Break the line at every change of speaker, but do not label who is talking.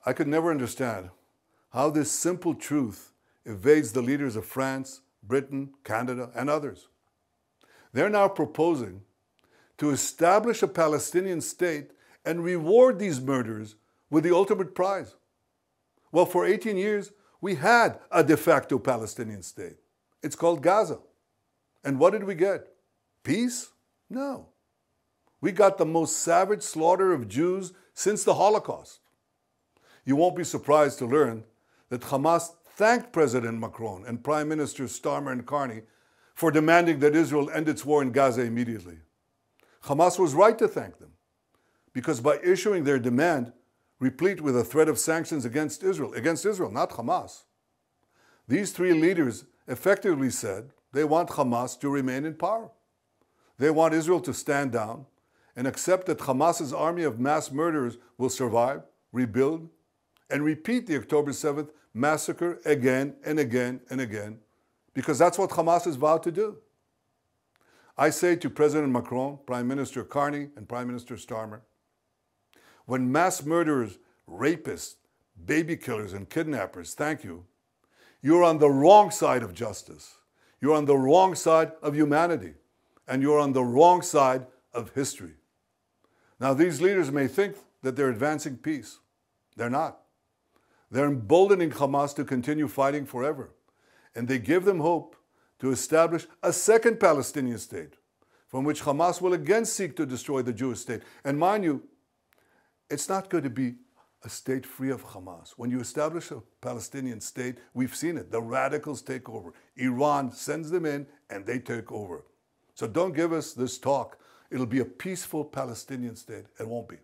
I could never understand how this simple truth evades the leaders of France, Britain, Canada, and others. They're now proposing to establish a Palestinian state and reward these murderers with the ultimate prize. Well, for 18 years, we had a de facto Palestinian state. It's called Gaza. And what did we get? Peace? No. We got the most savage slaughter of Jews since the Holocaust. You won't be surprised to learn that Hamas thanked President Macron and Prime Minister Starmer and Carney for demanding that Israel end its war in Gaza immediately. Hamas was right to thank them, because by issuing their demand, replete with a threat of sanctions against Israel, not Hamas, these three leaders effectively said they want Hamas to remain in power. They want Israel to stand down and accept that Hamas's army of mass murderers will survive, rebuild, and repeat the October 7th massacre again and again and again, because that's what Hamas has vowed to do. I say to President Macron, Prime Minister Carney, and Prime Minister Starmer, when mass murderers, rapists, baby killers, and kidnappers thank you, you're on the wrong side of justice. You're on the wrong side of humanity. And you're on the wrong side of history. Now, these leaders may think that they're advancing peace. They're not. They're emboldening Hamas to continue fighting forever. And they give them hope to establish a second Palestinian state, from which Hamas will again seek to destroy the Jewish state. And mind you, it's not going to be a state free of Hamas. When you establish a Palestinian state, we've seen it. The radicals take over. Iran sends them in and they take over. So don't give us this talk. It'll be a peaceful Palestinian state. It won't be.